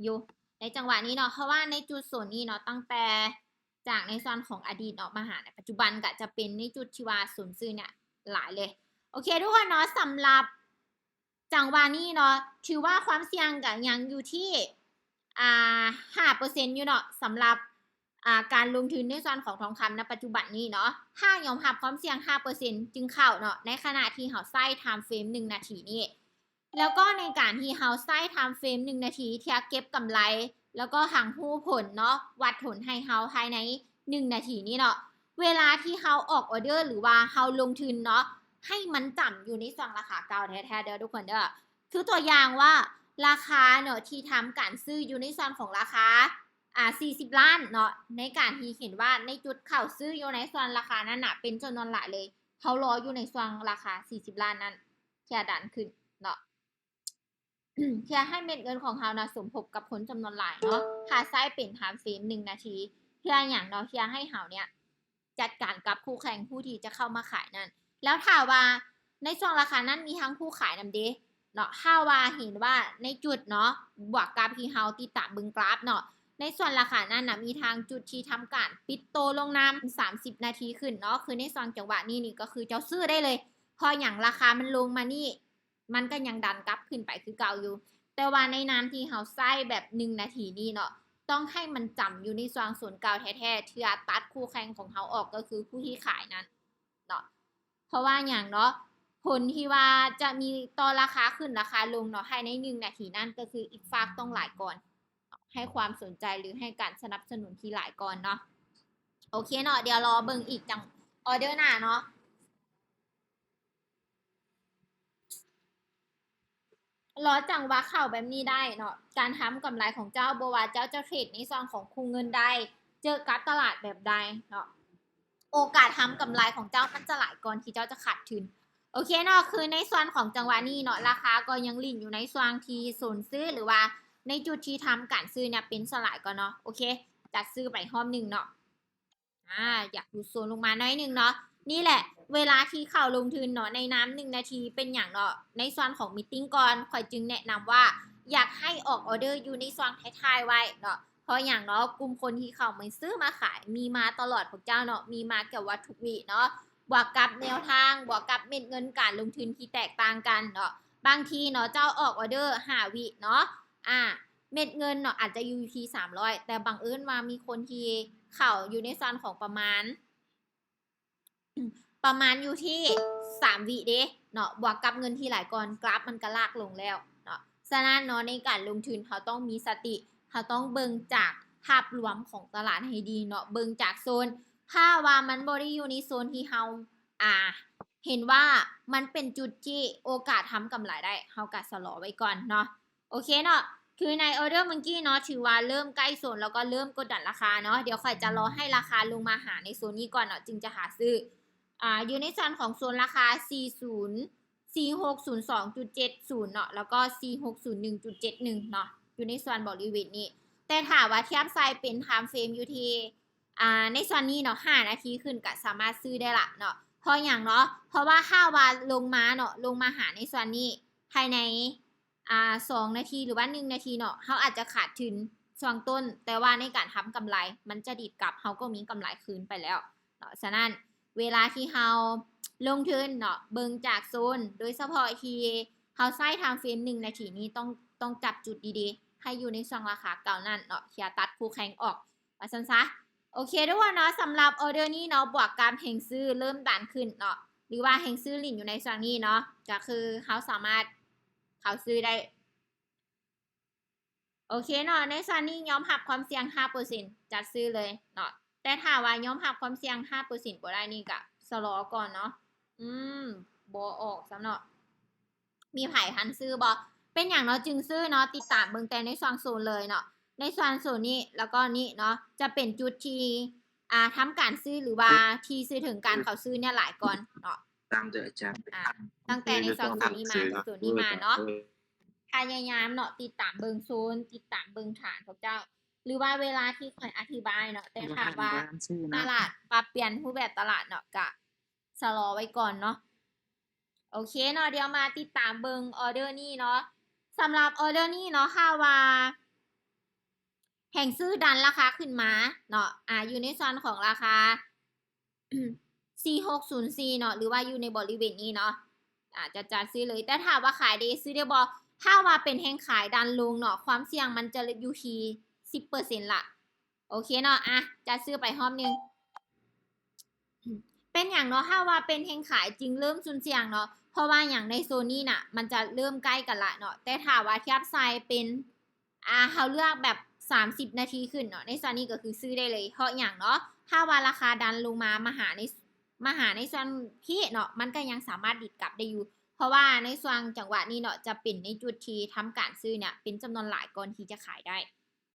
อยู่ในจังหวะนี้เนาะเพราะว่าในจุดโซนนี้เนาะตั้งแต่จากในส่วนของอดีตออกมาหาในปัจจุบันก็จะเป็นในจุดที่ว่าศูนย์ซื้อเนี่ยหลายเลยโอเคทุกคนเนาะสำหรับจังหวะนี้เนาะถือว่าความเสี่ยงก็ยังอยู่ที่5%อยู่เนาะสำหรับการลงทุนในส่วนของทองคำณปัจจุบันนี้เนาะถ้ายอมรับความเสี่ยง 5% จึงเข้าเนาะในขณะที่เขาใช้ time frame 1 นาทีนี้แล้วก็ในการที่เขาใช้ time frame 1 นาทีที่เก็บกำไรแล้วก็หังหูผลเนาะวัดผลให้เขาภายใน1 นาทีนี้เนาะเวลาที่เขาออกออเดอร์หรือว่าเขาลงทุนเนาะให้มันจ่ำอยู่ในส่วนราคาเก่าแท้ๆเด้อทุกคนเด้อคือตัวอย่างว่าราคาเนาะที่ทำการซื้ออยู่ในส่วนของราคา40 ล้านเนาะในการที่เห็นว่าในจุดเข้าซื้ออยู่ในส่วนราคานั้นน่ะเป็นจำนวนหลายเลยเขารออยู่ในส่วนราคา40 ล้านนั้นแค่ดันขึ้นเนาะเพื่อให้เม็ดเงินของเขานะสมทบกับผลจำนวนหลายเนาะค่าไส้เป็นไทม์เฟรม1 นาทีเพื่ออย่างเนาะเพื่อให้เขาเนี่ยจัดการกับคู่แข่งผู้ที่จะเข้ามาขายนั้นแล้วถ้าว่าในช่วงราคานั้นมีทั้งผู้ขายนำเด้เนาะถ้าว่าเห็นว่าในจุดเนาะบวกกับที่เฮาติดตามบึงกราฟเนาะในส่วนราคานั้นนะมีทางจุดที่ทำการปิดโตลงน้ำ30 นาทีขึ้นเนาะคือในส่วนจังหวะนี้นี่ก็คือเจ้าซื้อได้เลยพออย่างราคามันลงมานี่มันก็ยังดันกลับขึ้นไปคือเก่าอยู่แต่ว่าในน้ำที่เขาใส่แบบ1 นาทีนี่เนาะต้องให้มันจำอยู่ในส่วนศูนย์เก่าแท้ๆเทื่อตัดคู่แข่งของเขาออกก็คือผู้ที่ขายนั้นเนาะเพราะว่าอย่างเนาะผลที่ว่าจะมีต่อราคาขึ้นราคาลงเนาะให้ใน1 นาทีนั่นก็คืออีกฝากต้องหลายก่อนให้ความสนใจหรือให้การสนับสนุนที่หลายก่อนเนาะโอเคเนาะเดี๋ยวรอเบิ่งอีกจังออเดอร์หน้าเนาะรอจังว่าเข้าแบบนี้ได้เนาะการทำกำไรของเจ้าบว่าเจ้าจะเทรดในซองของคูเงินได้เจอกับตลาดแบบใดเนาะโอกาสทำกำไรของเจ้ามันจะหลายก่อนที่เจ้าจะขาดทุนโอเคเนาะคือในส่วนของจังหวะนี้เนาะราคาก็ยังลิ่นอยู่ในส่วนที่โซนซื้อหรือว่าในจุดที่ทำการซื้อเนี่ยเป็นสลายก่อนเนาะโอเคจัดซื้อไปห้อมหนึ่งเนาะอยากดูโซนลงมาหน่อยหนึ่งเนาะนี่แหละเวลาที่เข้าลงทุนเนาะในน้ำ1 นาทีเป็นอย่างเนาะในส่วนของมิทติ้งก่อนข่อยจึงแนะนำว่าอยากให้ออกออเดอร์อยู่ในส่วนท้ายๆไว้เนาะเพราะอย่างเนาะกลุ่มคนที่เขามาซื้อมาขายมีมาตลอดพวกเจ้าเนาะมีมาเกี่ยววัตถุวิเนาะบวกกับแนวทางบวกกับเม็ดเงินการลงทุนที่แตกต่างกันเนาะบางทีเนาะเจ้าออกออเดอร์5 วิเนาะเม็ดเงินเนาะอาจจะอยู่ที่300แต่บางเอิญว่ามีคนที่เข้าอยู่ในส่วนของประมาณอยู่ที่3 วิเด้เนาะบวกกับเงินที่หลายก่อนกราฟมันก็ลากลงแล้วเนาะฉะนั้นเนาะในการลงทุนเขาต้องมีสติเขาต้องเบิ่งจากภาพรวมของตลาดให้ดีเนาะเบิ่งจากโซนถ้าว่ามันบ่ได้อยู่ในโซนที่เฮาอ่าเห็นว่ามันเป็นจุดที่โอกาสทำกำไรได้เฮาก็สลอไว้ก่อนเนาะโอเคเนาะคือในออเดอร์เมื่อกี้เนาะถือว่าเริ่มใกล้โซนแล้วก็เริ่มกดดันราคาเนาะเดี๋ยวค่อยจะรอให้ราคาลงมาหาในโซนนี้ก่อนเนาะจึงจะหาซื้ออยู่ในส่วนของโซนราคา 40 4602.70 เนาะแล้วก็ 4601.71 เนาะอยู่ในส่วนบริเวณนี้แต่ถ้าว่าเทียบไซส์เป็น time frame อยู่ที่ในส่วนนี้เนาะ5 นาทีขึ้นก็สามารถซื้อได้ละเนาะเพราะอย่างเนาะเพราะว่าถ้าว่าลงมาเนาะลงมาหาในส่วนนี้ภายใน2 นาทีหรือว่า1 นาทีเนาะเขาอาจจะขาดทุนช่วงต้นแต่ว่าในการทำกำไรมันจะดีดกลับเขาก็มีกำไรคืนไปแล้วเนาะฉะนั้นเวลาที่เราลงทุนเนาะเบิ่งจากโซนโดยเฉพาะที่เขาใช้ไทม์เฟรม1 นาทีนี้ต้องจับจุดดีๆให้อยู่ในช่องราคาเก่านั่นเนาะเคลียร์ตัดคู่แข่งออกว่าซั่นซะโอเคทุกคนเนาะสำหรับออเดอร์นี้เนาะบวกการแห่งซื้อเริ่มดันขึ้นเนาะหรือว่าแห่งซื้อหลินอยู่ในช่วงนี้เนาะก็คือเขาสามารถเขาซื้อได้โอเคเนาะในช่วงนี้ยอมรับความเสี่ยง 5% จัดซื้อเลยเนาะแต่ถ้าว่ายอมรับความเสี่ยง 5% บ่ได้นี่ก็สลอก่อนเนาะอืมบ่ออกสำเนาะมีไผทันซื้อบ่เป็นอย่างเนาะจึงซื้อเนาะติดตามเบิ่งแต่ในช่องโซนเลยเนาะในช่องโซนนี้แล้วก็นี่เนาะจะเป็นจุดที่ทำการซื้อหรือว่าที่ซื้อถึงการเข้าซื้อเนี่ยหลายก่อนเนาะตามโดยอาจารย์ตั้งแต่ในช่องโซนนี้มาถึงโซนนี้มาเนาะพยายามเนาะติดตามเบิ่งโซนติดตามเบิ่งฐานพวกเจ้าหรือว่าเวลาที่ข่อยอธิบายเนาะแต่ถ้าว่าตลาดปรับเปลี่ยนรูปแบบตลาดเนาะก็ชะลอไว้ก่อนเนาะ โอเคเนาะเดี๋ยวมาติดตามเบิงออเดอร์นี้เนาะสำหรับออเดอร์นี้เนาะค่ะว่า แห่งซื้อดันราคาขึ้นมาเนาะอยู่ในส่วนของราคา 4604 เนาะหรือว่าอยู่ในบริเวณนี้เนาะจะจัดซื้อเลยแต่ถามว่าขายได้ซื้อได้บ่ถ้าว่าเป็นแห่งขายดันลงเนาะความเสี่ยงมันจะอยู่ที่ 10% ล่ะโอเคเนาะจัดซื้อไปรอบหนึง เป็นอย่างเนาะถ้าว่าเป็นแห่งขายจริงเริ่มซุนเสี่ยงเนาะเพราะว่าอย่างในโซนนี้น่ะมันจะเริ่มใกล้กันละเนาะแต่ถ้าว่าเทียบไซส์เป็นเขาเลือกแบบ30นาทีขึ้นเนาะในโซนนี้ก็คือซื้อได้เลยเพราะอย่างเนาะถ้าว่าราคาดันลงมาหาในส่วนที่เนาะมันก็ยังสามารถดิดกลับได้อยู่เพราะว่าในส่วนจังหวะนี้เนาะจะเป็นในจุดที่ทำการซื้อเนี่ยเป็นจำนวนหลายก่อนที่จะขายได้